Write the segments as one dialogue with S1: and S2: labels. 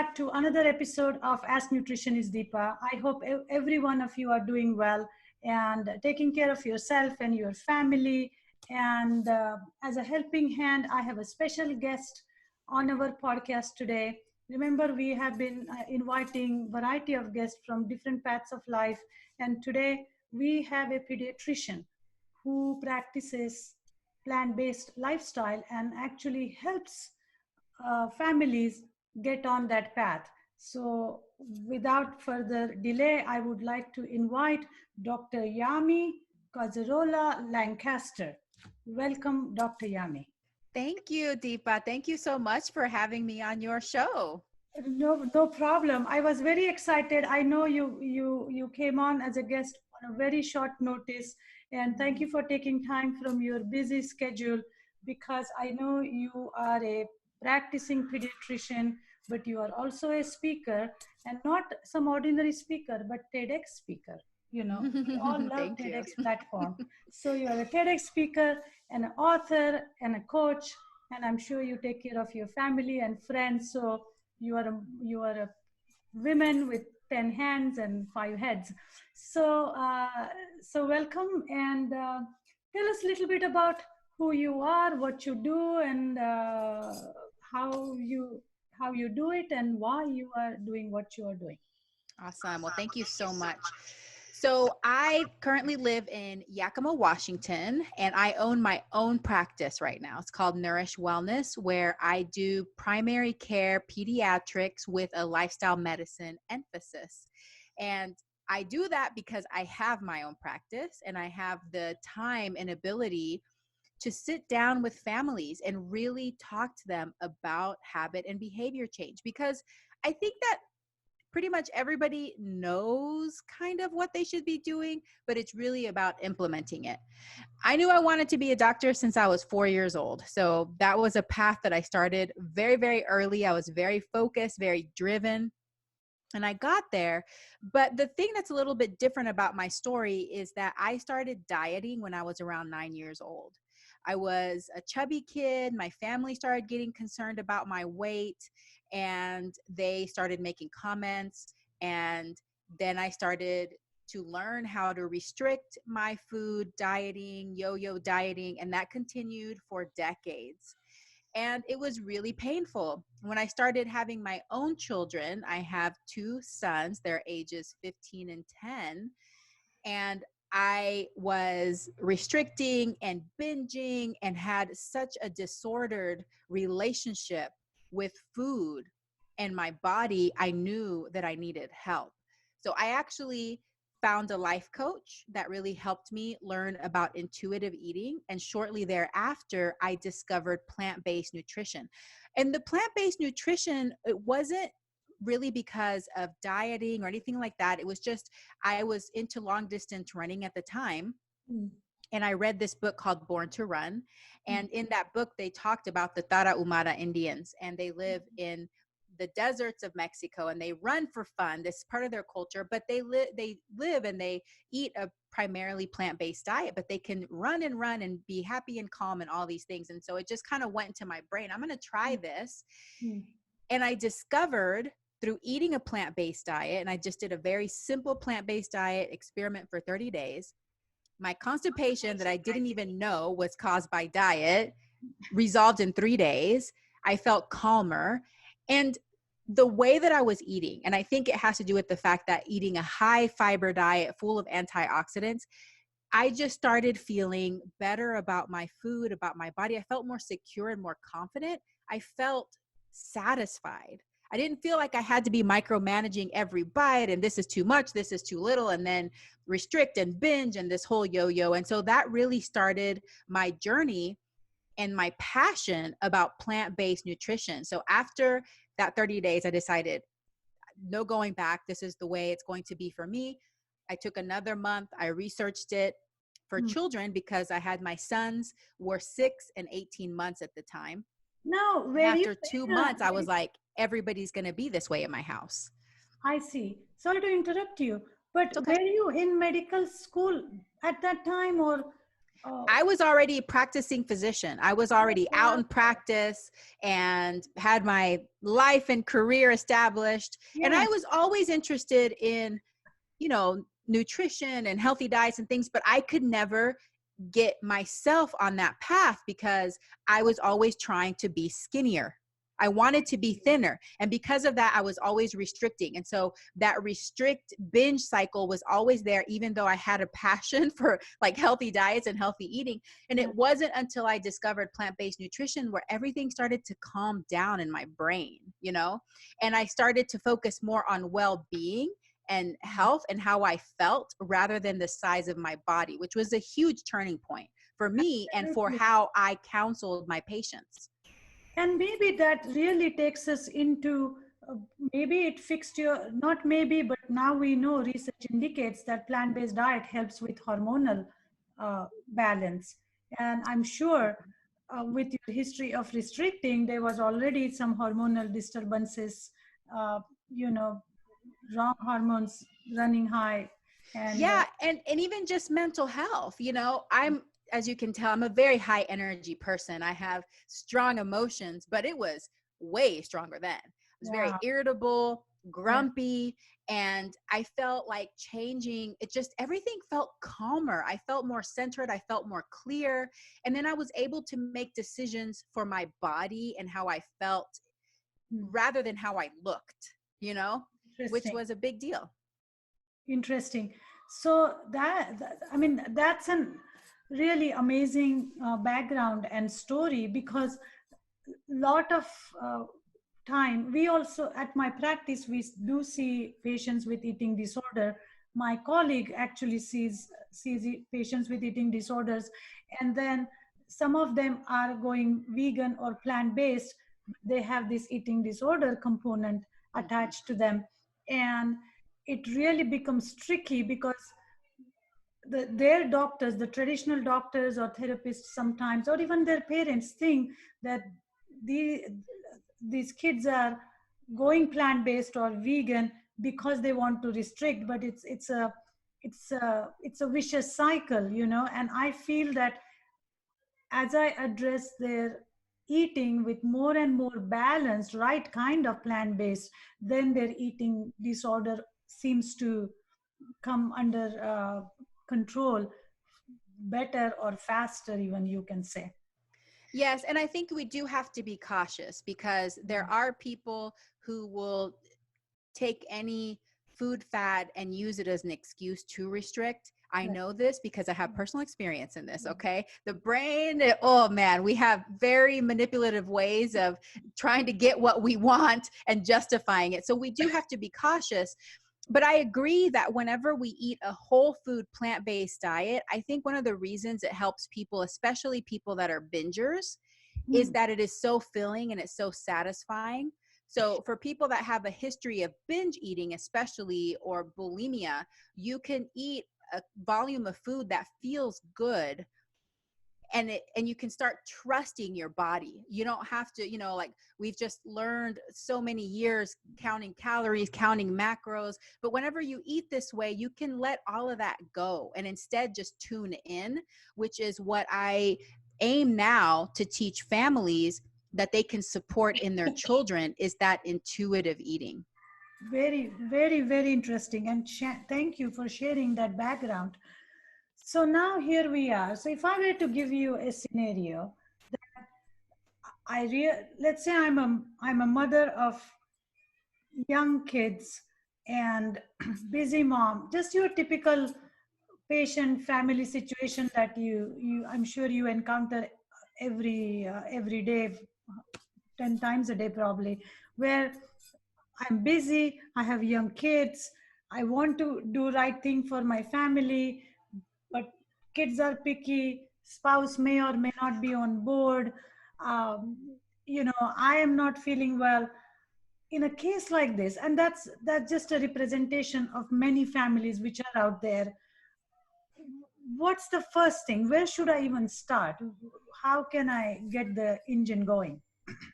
S1: back to another episode of Ask Nutritionist Deepa. I hope every one of you are doing well and taking care of yourself and your family. And as a helping hand, I have a special guest on our podcast today. Remember, we have been inviting variety of guests from different paths of life. And today we have a pediatrician who practices plant-based lifestyle and actually helps families get on that path. So without further delay, I would like to invite Dr. Yami Cazorla-Lancaster. Welcome, Dr. Yami.
S2: Thank you, Deepa. Thank you so much for having me on your show.
S1: No problem. I was very excited. I know you came on as a guest on a very short notice, and thank you for taking time from your busy schedule, because I know you are a practicing pediatrician, but you are also a speaker, and not some ordinary speaker, but TEDx speaker. You know, we all love TEDx platform. So you are a TEDx speaker, and an author, and a coach, and I'm sure you take care of your family and friends. So you are a woman with 10 hands and 5 heads. So welcome, and tell us a little bit about who you are, what you do, and how you do it, and why you are doing what you are doing.
S2: Awesome. Well, thank you so much. So I currently live in Yakima, Washington, and I own my own practice right now. It's called Nourish Wellness, where I do primary care pediatrics with a lifestyle medicine emphasis. And I do that because I have my own practice and I have the time and ability to sit down with families and really talk to them about habit and behavior change, because I think that pretty much everybody knows kind of what they should be doing, but it's really about implementing it. I knew I wanted to be a doctor since I was 4 years old. So that was a path that I started very, very early. I was very focused, very driven, and I got there. But the thing that's a little bit different about my story is that I started dieting when I was around 9 years old. I was a chubby kid. My family started getting concerned about my weight, and they started making comments. And then I started to learn how to restrict my food, dieting, yo-yo dieting, and that continued for decades. And it was really painful. When I started having my own children, I have 2 sons, their ages 15 and 10, and I was restricting and binging and had such a disordered relationship with food and my body. I knew that I needed help. So I actually found a life coach that really helped me learn about intuitive eating. And shortly thereafter, I discovered plant-based nutrition. And the plant-based nutrition, it wasn't really because of dieting or anything like that. It was just, I was into long distance running at the time. And I read this book called Born to Run. And in that book, they talked about the Tarahumara Indians, and they live in the deserts of Mexico, and they run for fun. This is part of their culture, but they live and they eat a primarily plant-based diet, but they can run and be happy and calm and all these things. And so it just kind of went into my brain. I'm going to try this. And I discovered through eating a plant-based diet, and I just did a very simple plant-based diet experiment for 30 days, my constipation that I didn't even know was caused by diet resolved in 3 days. I felt calmer. And the way that I was eating, and I think it has to do with the fact that eating a high fiber diet full of antioxidants, I just started feeling better about my food, about my body. I felt more secure and more confident. I felt satisfied. I didn't feel like I had to be micromanaging every bite and this is too much, this is too little, and then restrict and binge and this whole yo-yo. And so that really started my journey and my passion about plant-based nutrition. So after that 30 days, I decided no going back. This is the way it's going to be for me. I took another month. I researched it for children because I had my sons were 6 and 18 months at the time.
S1: No,
S2: after 2 months, I was like, everybody's going to be this way at my house.
S1: I see. Sorry to interrupt you, but
S2: Okay.
S1: were you in medical school at that time, or? Oh,
S2: I was already a practicing physician. I was already out in practice and had my life and career established. And I
S1: yeah.
S2: was always interested in, nutrition and healthy diets and things, but I could never get myself on that path because I was always trying to be skinnier. I wanted to be thinner. And because of that, I was always restricting. And so that restrict binge cycle was always there, even though I had a passion for like healthy diets and healthy eating. And it wasn't until I discovered plant-based nutrition where everything started to calm down in my brain, and I started to focus more on well-being and health and how I felt rather than the size of my body, which was a huge turning point for me and for
S1: Absolutely.
S2: how I counseled my patients.
S1: And maybe that really takes us into maybe it fixed your, not maybe, but now we know research indicates that plant-based diet helps with hormonal balance. And I'm sure with your history of restricting, there was already some hormonal disturbances, uh, you know, wrong hormones running high. And
S2: Yeah. And even just mental health, as you can tell, I'm a very high energy person. I have strong emotions, but it was way stronger then. I was very
S1: wow,
S2: irritable,
S1: yeah.
S2: grumpy, and I felt like changing. Everything felt calmer. I felt more centered. I felt more clear. And then I was able to make decisions for my body and how I felt
S1: Hmm.
S2: rather than how I looked, which
S1: Interesting.
S2: was a big deal.
S1: Interesting. So I mean, that's an really amazing background and story, because lot of uh, time we also at my practice we do see patients with eating disorder. My colleague actually sees patients with eating disorders, and then some of them are going vegan or plant based. They have this eating disorder component
S2: Mhm.
S1: attached to them, and it really becomes tricky because their doctors, the traditional doctors or therapists sometimes, or even their parents, think that the, these kids are going plant-based or vegan because they want to restrict, but it's a vicious cycle, and I feel that as I address their eating with more and more balanced, right kind of plant-based, then their eating disorder seems to come under control better or faster, even you can say.
S2: Yes, and I think we do have to be cautious because there are people who will take any food fad and use it as an excuse to restrict. I
S1: Right.
S2: know this because I have personal experience in this, okay? The brain, oh man, we have very manipulative ways of trying to get what we want and justifying it. So we do have to be cautious. But I agree that whenever we eat a whole food plant-based diet, I think one of the reasons it helps people, especially people that are bingers, is
S1: Hmm.
S2: that it is so filling and it's so satisfying. So for people that have a history of binge eating, especially, or bulimia, you can eat a volume of food that feels good, and you can start trusting your body. You don't have to, like we've just learned so many years counting calories, counting macros, but whenever you eat this way, you can let all of that go and instead just tune in, which is what I aim now to teach families that they can support in their children, is that intuitive eating.
S1: Very, very, very interesting. And thank you for sharing that background. So now here we are. So if I were to give you a scenario, let's say I'm a mother of young kids and busy mom, just your typical patient family situation that you I'm sure you encounter every day, 10 times a day probably, where I'm busy, I have young kids, I want to do right thing for my family, but kids are picky, spouse may or may not be on board. um, I am not feeling well. In a case like this, and that's just a representation of many families which are out there, what's the first thing? Where should I even start? How can I get the engine going?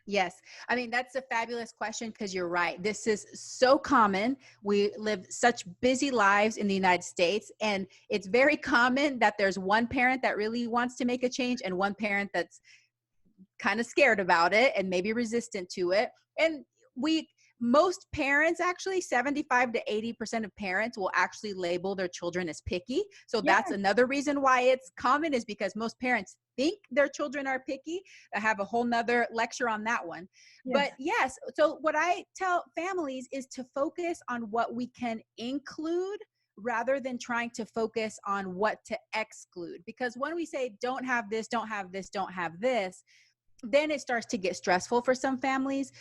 S2: Yes. I mean, that's a fabulous question because you're right. This is so common. We live such busy lives in the United States, and it's very common that there's one parent that really wants to make a change and one parent that's kind of scared about it and maybe resistant to it. And most parents, actually 75 to 80% of parents will actually label their children as picky. So that's
S1: Yes,
S2: another reason why it's common, is because most parents think their children are picky. I have a whole nother lecture on that one.
S1: yes,
S2: But yes, so what I tell families is to focus on what we can include rather than trying to focus on what to exclude. Because when we say don't have this, don't have this, don't have this, then it starts to get stressful for some families.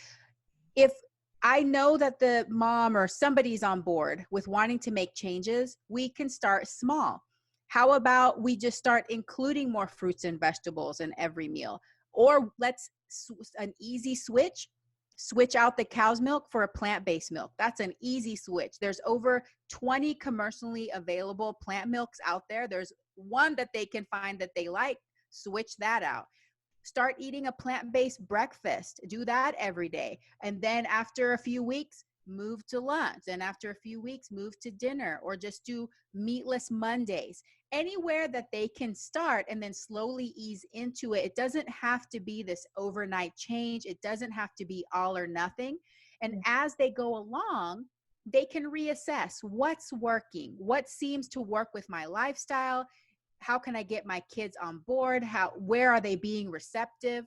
S2: If I know that the mom or somebody's on board with wanting to make changes, we can start small. How about we just start including more fruits and vegetables in every meal? Or let's an easy switch out the cow's milk for a plant-based milk. That's an easy switch. There's over 20 commercially available plant milks out there. There's one that they can find that they like. Switch that out. Start eating a plant-based breakfast. Do that every day. And then after a few weeks, move to lunch. And after a few weeks, move to dinner, or just do meatless Mondays. Anywhere that they can start and then slowly ease into it. It doesn't have to be this overnight change. It doesn't have to be all or nothing. And as they go along, they can reassess what's working, what seems to work with my lifestyle. How can I get my kids on board? Where are they being receptive?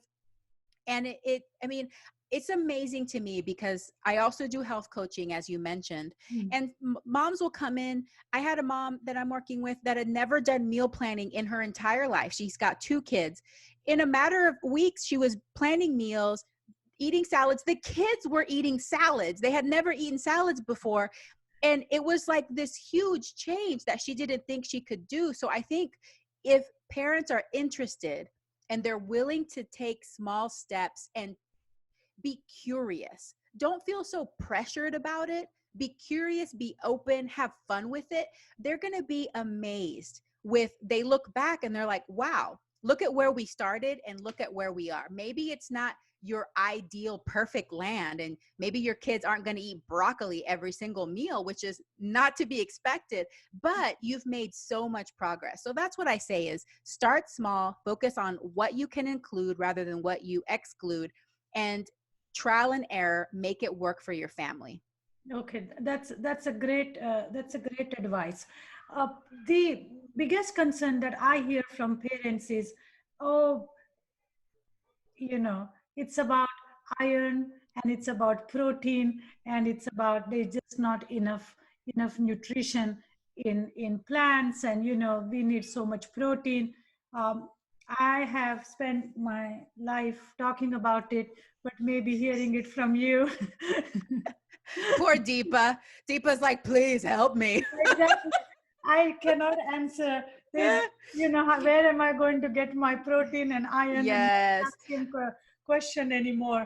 S2: And I mean, it's amazing to me because I also do health coaching, as you mentioned, and moms will come in. I had a mom that I'm working with that had never done meal planning in her entire life. She's got 2 kids. In a matter of weeks, she was planning meals, eating salads. The kids were eating salads. They had never eaten salads before. And it was like this huge change that she didn't think she could do. So I think if parents are interested and they're willing to take small steps and be curious, don't feel so pressured about it. Be curious, be open, have fun with it. They're going to be amazed they look back and they're like, wow, look at where we started and look at where we are. Maybe it's not your ideal perfect land, and maybe your kids aren't going to eat broccoli every single meal, which is not to be expected, but you've made so much progress. So that's what I say is start small, focus on what you can include rather than what you exclude, and trial and error, make it work for your family.
S1: okay, that's a great advice. Uh, the biggest concern that I hear from parents is, oh, it's about iron, and it's about protein, and it's about there's just not enough nutrition in plants, and we need so much protein. um, I have spent my life talking about it, but maybe hearing it from you.
S2: Poor Deepa. Deepa's like, please help me.
S1: Exactly. I cannot answer this. Where am I going to get my protein and iron and
S2: Yes.
S1: calcium question anymore?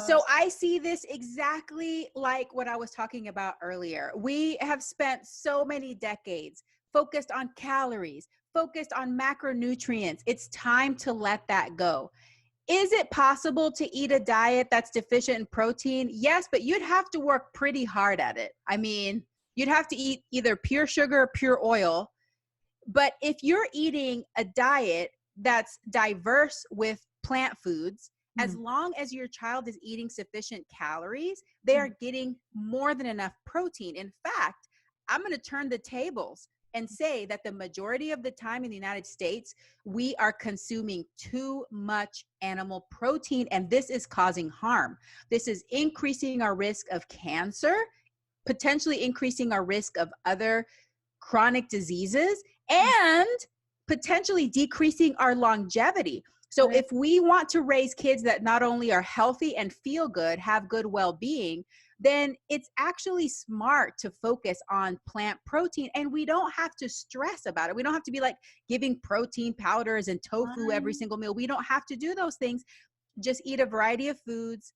S2: So I see this exactly like what I was talking about earlier. We have spent so many decades focused on calories, focused on macronutrients. It's time to let that go. Is it possible to eat a diet that's deficient in protein? Yes, but you'd have to work pretty hard at it. I mean, you'd have to eat either pure sugar or pure oil. But if you're eating a diet that's diverse with plant foods, as long as your child is eating sufficient calories, they are getting more than enough protein. In fact, I'm going to turn the tables and say that the majority of the time in the United States, we are consuming too much animal protein, and this is causing harm. This is increasing our risk of cancer, potentially increasing our risk of other chronic diseases, and potentially decreasing our longevity. So if we want to raise kids that not only are healthy and feel good, have good well-being, then it's actually smart to focus on plant protein, and we don't have to stress about it. We don't have to be like giving protein powders and tofu every single meal. We don't have to do those things. Just eat a variety of foods,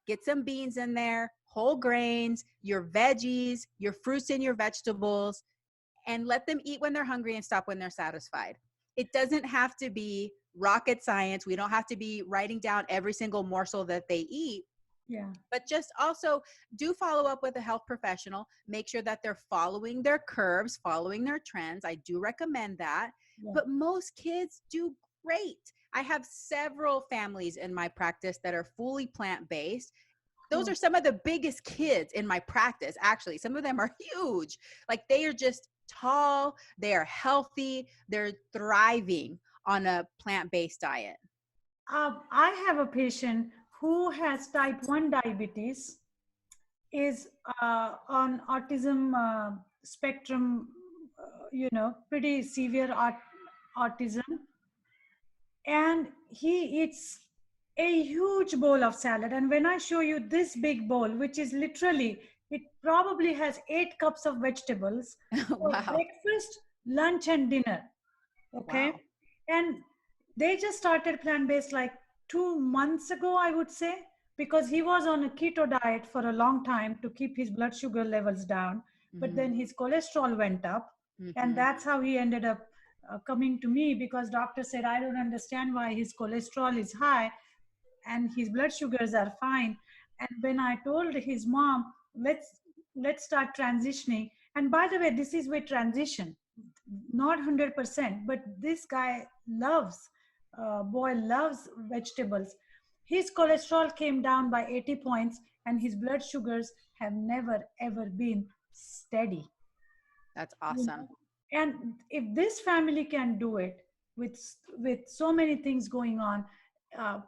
S2: get some beans in there, whole grains, your veggies, your fruits and your vegetables, and let them eat when they're hungry and stop when they're satisfied. It doesn't have to be rocket science. We don't have to be writing down every single morsel that they eat.
S1: Yeah.
S2: But just also do follow up with a health professional. Make sure that they're following their curves, following their trends. I do recommend that.
S1: Yeah.
S2: But most kids do great. I have several families in my practice that are fully plant-based. Those are some of the biggest kids in my practice, actually. Some of them are huge. Like, they are just tall, they are healthy, they're thriving on a plant-based diet.
S1: I have a patient who has type 1 diabetes, is on autism spectrum, pretty severe autism. And he eats a huge bowl of salad. And when I show you this big bowl, which is literally, it probably has 8 cups of vegetables for
S2: Wow.
S1: breakfast, lunch, and dinner. Okay.
S2: Wow.
S1: And they just started plant-based like 2 months ago, I would say, because he was on a keto diet for a long time to keep his blood sugar levels down. But then his cholesterol went up, and that's how he ended up coming to me, because doctor said, I don't understand why his cholesterol is high and his blood sugars are fine. And when I told his mom, let's start transitioning. And by the way, this is with transition, not 100%, but this guy loves, boy loves vegetables. His cholesterol came down by 80 points, and his blood sugars have never ever been steady.
S2: That's
S1: You
S2: awesome.
S1: know? And if this family can do it with so many things going on,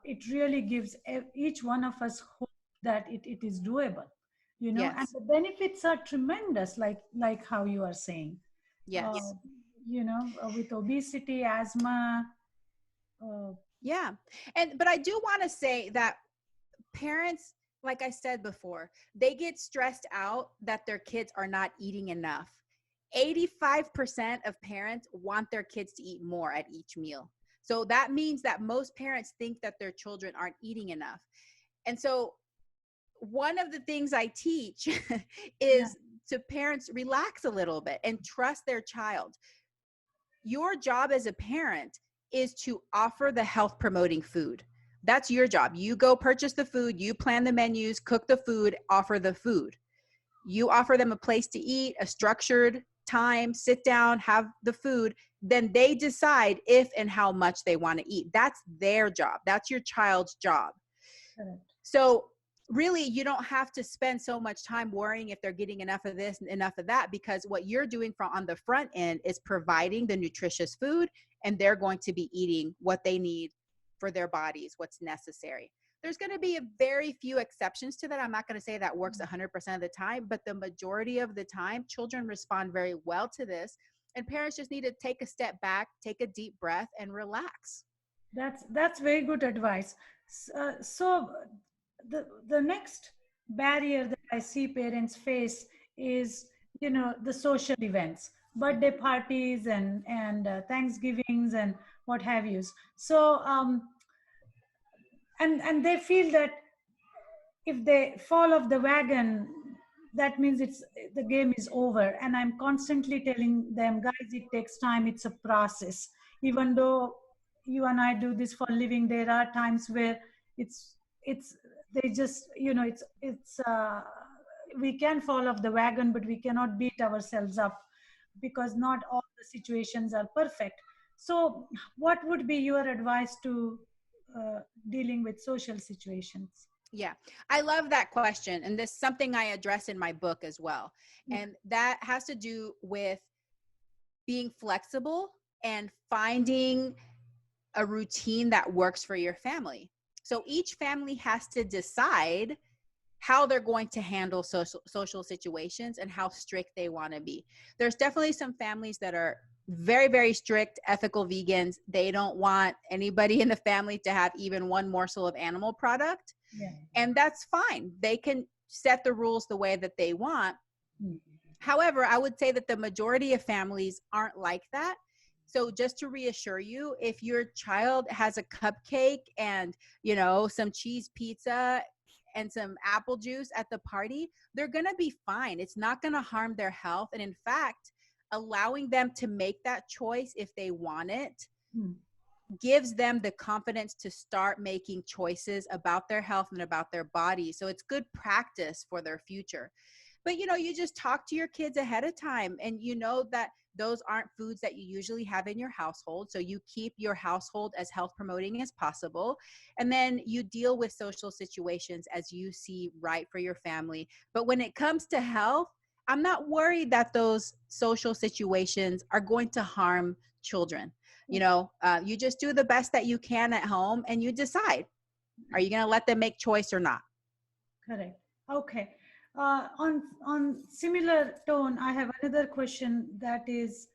S1: it really gives each one of us hope that it is doable. And
S2: Yes.
S1: the benefits are tremendous, like how you are saying.
S2: Yes.
S1: With obesity, asthma.
S2: Yeah. But I do want to say that parents, like I said before, they get stressed out that their kids are not eating enough. 85% of parents want their kids to eat more at each meal. So that means that most parents think that their children aren't eating enough. And so one of the things I teach is to parents, relax a little bit and trust their child. Your job as a parent is to offer the health promoting food. That's your job. You go purchase the food, you plan the menus, cook the food, offer the food. You offer them a place to eat, a structured time, sit down, have the food. Then they decide if and how much they want to eat. That's their job. That's your child's job.
S1: Correct.
S2: So really, you don't have to spend so much time worrying if they're getting enough of this and enough of that, because what you're doing on the front end is providing the nutritious food, and they're going to be eating what they need for their bodies, what's necessary. There's going to be a very few exceptions to that. I'm not going to say that works 100% of the time, but the majority of the time, children respond very well to this. And parents just need to take a step back, take a deep breath, and relax.
S1: That's very good advice. So the next barrier that I see parents face is, the social events, birthday parties, and Thanksgivings and what have yous. So and they feel that if they fall off the wagon, that means the game is over. And I'm constantly telling them, guys, it takes time, it's a process. Even though you and I do this for a living, there are times where it's they just, it's we can fall off the wagon, but we cannot beat ourselves up, because not all the situations are perfect. So what would be your advice to dealing with social situations?
S2: Yeah, I love that question. And this is something I address in my book as well. And that has to do with being flexible and finding a routine that works for your family. So each family has to decide how they're going to handle social situations and how strict they want to be. There's definitely some families that are very, very strict, ethical vegans. They don't want anybody in the family to have even one morsel of animal product.
S1: Yeah.
S2: And that's fine. They can set the rules the way that they want. However, I would say that the majority of families aren't like that. So just to reassure you, if your child has a cupcake and, some cheese pizza and some apple juice at the party, they're going to be fine. It's not going to harm their health. And in fact, allowing them to make that choice if they want it gives them the confidence to start making choices about their health and about their body. So it's good practice for their future. But, you just talk to your kids ahead of time, and you know that those aren't foods that you usually have in your household. So you keep your household as health promoting as possible. And then you deal with social situations as you see right for your family. But when it comes to health, I'm not worried that those social situations are going to harm children. You just do the best that you can at home, and you decide, are you going to let them make choice or not?
S1: Correct. Okay. On similar tone, I have another question that is,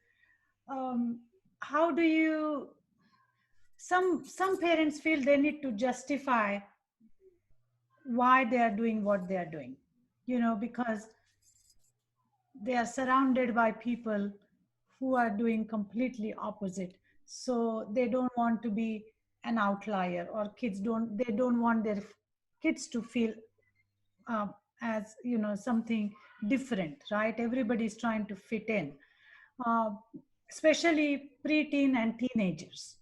S1: how do you? Some parents feel they need to justify why they are doing what they are doing, because they are surrounded by people who are doing completely opposite. So they don't want to be an outlier, or they don't want their kids to feel as something different, right? Everybody's trying to fit in, uh, especially preteen and teenagers.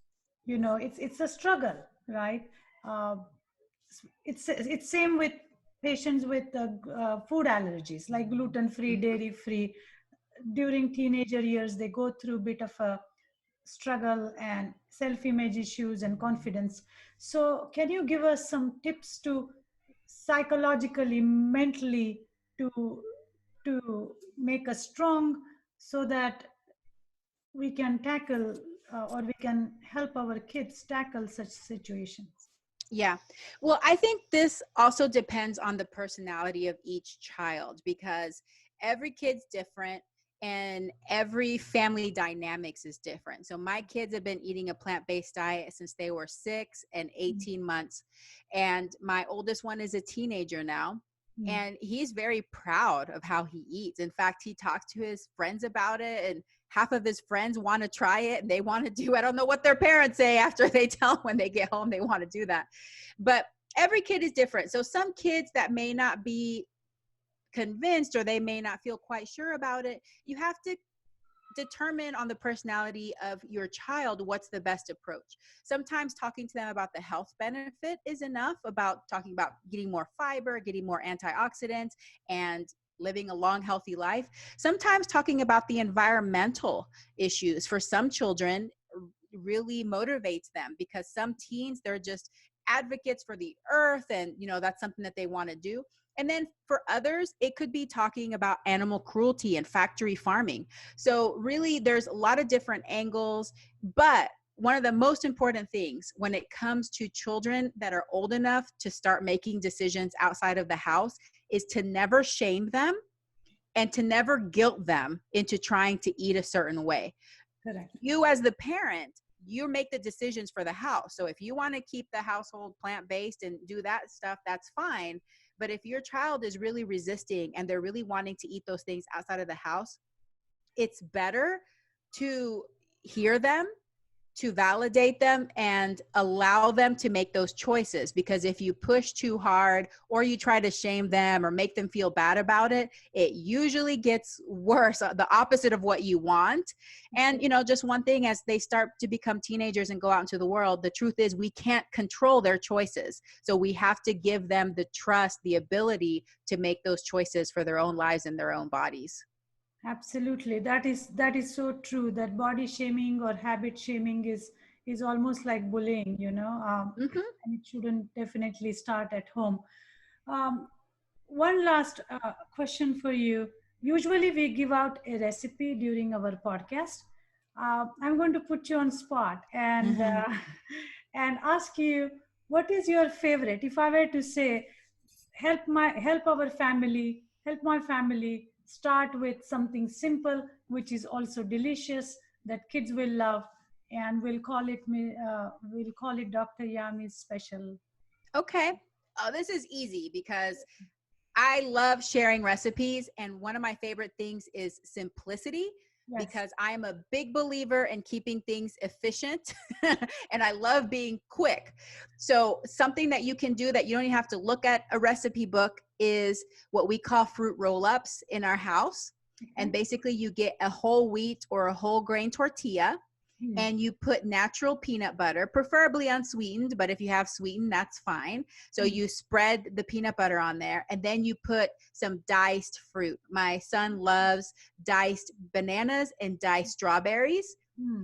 S1: It's a struggle, right? uh, it's same with patients with food allergies, like gluten free, dairy free. During teenager years, they go through a bit of a struggle and self-image issues and confidence. So can you give us some tips to psychologically, mentally, to make us strong, so that we can tackle, or we can help our kids tackle such situations?
S2: Yeah. Well, I think this also depends on the personality of each child, because every kid's different and every family dynamics is different. So my kids have been eating a plant-based diet since they were 6 and 18 months. And my oldest one is a teenager now. And he's very proud of how he eats. In fact, he talks to his friends about it, and half of his friends want to try it, and they want to do, I don't know what their parents say after they tell them when they get home they want to do that. But every kid is different. So some kids that may not be convinced, or they may not feel quite sure about it, you have to determine on the personality of your child what's the best approach. Sometimes talking to them about the health benefit is enough, about talking about getting more fiber, getting more antioxidants, and living a long, healthy life. Sometimes talking about the environmental issues for some children really motivates them, because some teens, they're just advocates for the earth, and that's something that they want to do. And then for others, it could be talking about animal cruelty and factory farming. So really, there's a lot of different angles. But one of the most important things when it comes to children that are old enough to start making decisions outside of the house is to never shame them and to never guilt them into trying to eat a certain way.
S1: Correct.
S2: You as the parent, you make the decisions for the house. So if you want to keep the household plant-based and do that stuff, that's fine. But if your child is really resisting and they're really wanting to eat those things outside of the house, it's better to hear them, to validate them, and allow them to make those choices. Because if you push too hard, or you try to shame them or make them feel bad about it, it usually gets worse, the opposite of what you want. And just one thing, as they start to become teenagers and go out into the world, the truth is we can't control their choices. So we have to give them the trust, the ability to make those choices for their own lives and their own bodies.
S1: Absolutely. That is so true, that body shaming or habit shaming is almost like bullying, and it shouldn't definitely start at home. One last question for you. Usually we give out a recipe during our podcast. I'm going to put you on spot and and ask you, what is your favorite? If I were to say, help my family start with something simple, which is also delicious, that kids will love, and we'll call it Dr. Yami's special.
S2: Okay. Oh, this is easy, because I love sharing recipes, and one of my favorite things is simplicity.
S1: Yes.
S2: Because I'm a big believer in keeping things efficient and I love being quick. So something that you can do that you don't even have to look at a recipe book is what we call fruit roll-ups in our house. And basically you get a whole wheat or a whole grain tortilla, and you put natural peanut butter, preferably unsweetened, but if you have sweetened, that's fine. So you spread the peanut butter on there, and then you put some diced fruit. My son loves diced bananas and diced strawberries.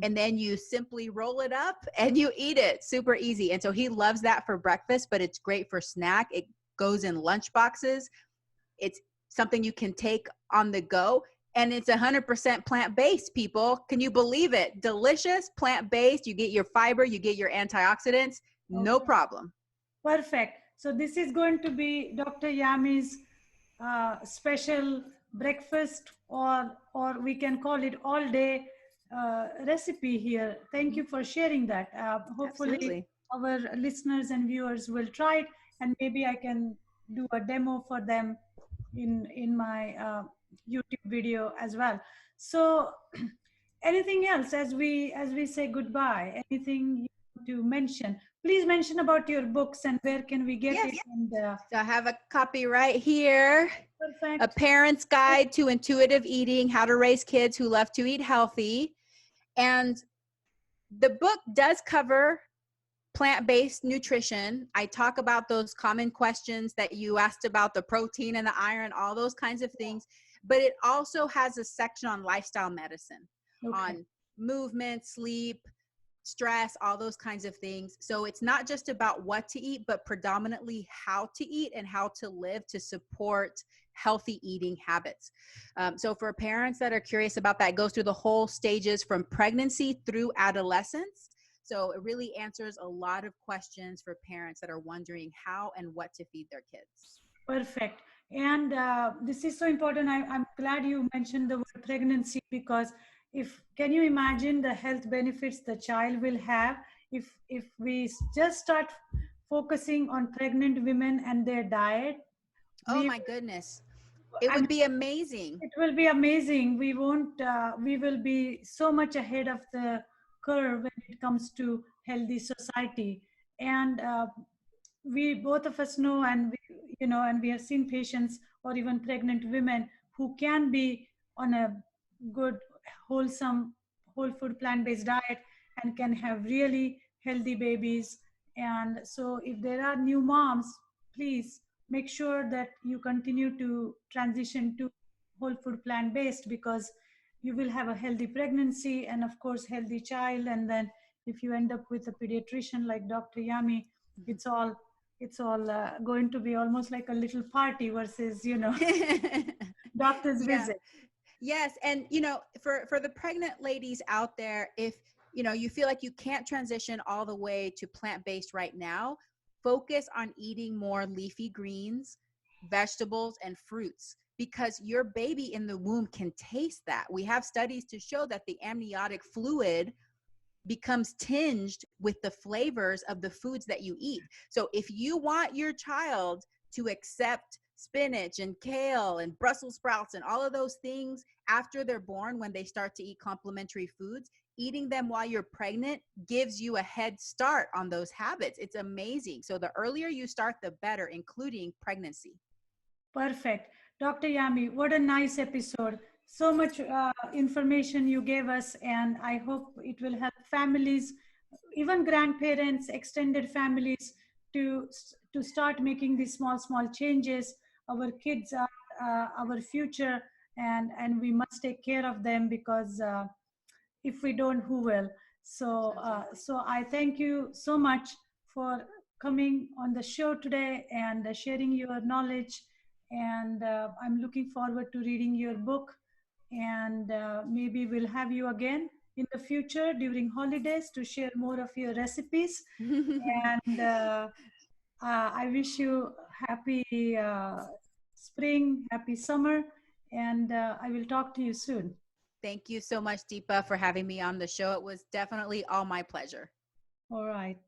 S2: And then you simply roll it up and you eat it. Super easy. And so he loves that for breakfast, but it's great for snack. It goes in lunch boxes. It's something you can take on the go. And it's 100% plant-based, people. Can you believe it? Delicious, plant-based. You get your fiber, you get your antioxidants, no problem.
S1: Perfect. So this is going to be Dr. Yami's special breakfast, or we can call it all day recipe here. Thank you for sharing that. Hopefully
S2: Absolutely.
S1: our listeners and viewers will try it, and maybe I can do a demo for them in my YouTube video as well. So anything else as we say goodbye? Anything you want to mention? Please mention about your books and where can we get it. And
S2: So I have a copy right here.
S1: perfect.
S2: A Parent's Guide to Intuitive Eating, How to Raise Kids Who Love to Eat Healthy. And the book does cover plant-based nutrition. I talk about those common questions that you asked about, the protein and the iron, all those kinds of things. But it also has a section on lifestyle medicine, on movement, sleep, stress, all those kinds of things. So it's not just about what to eat, but predominantly how to eat and how to live to support healthy eating habits. So for parents that are curious about that, it goes through the whole stages from pregnancy through adolescence. So it really answers a lot of questions for parents that are wondering how and what to feed their kids.
S1: Perfect. And this is so important. I'm glad you mentioned the word pregnancy, because can you imagine the health benefits the child will have if we just start focusing on pregnant women and their diet?
S2: Oh my goodness. It would be amazing.
S1: It will be amazing. We won't, we will be so much ahead of the curve when it comes to healthy society. And we, both of us know, and and we have seen patients or even pregnant women who can be on a good, wholesome, whole food, plant-based diet and can have really healthy babies. And so if there are new moms, please make sure that you continue to transition to whole food, plant-based, because you will have a healthy pregnancy and of course healthy child. And then if you end up with a pediatrician like Dr. Yami, it's all going to be almost like a little party versus doctor's visit.
S2: Yes. And for the pregnant ladies out there, if you feel like you can't transition all the way to plant-based right now, focus on eating more leafy greens, vegetables, and fruits, because your baby in the womb can taste that. We have studies to show that the amniotic fluid becomes tinged with the flavors of the foods that you eat. So if you want your child to accept spinach and kale and Brussels sprouts and all of those things after they're born, when they start to eat complementary foods, eating them while you're pregnant gives you a head start on those habits. It's amazing. So the earlier you start, the better, including pregnancy.
S1: Perfect. Dr. Yami, what a nice episode. So much information you gave us, and I hope it will help families, even grandparents, extended families, to start making these small changes. Our kids are our future, and we must take care of them, because if we don't, who will? So so I thank you so much for coming on the show today and sharing your knowledge. And I'm looking forward to reading your book. And maybe we'll have you again in the future during holidays to share more of your recipes. And I wish you happy spring, happy summer, and I will talk to you soon.
S2: Thank you so much, Deepa, for having me on the show. It was definitely all my pleasure.
S1: All right.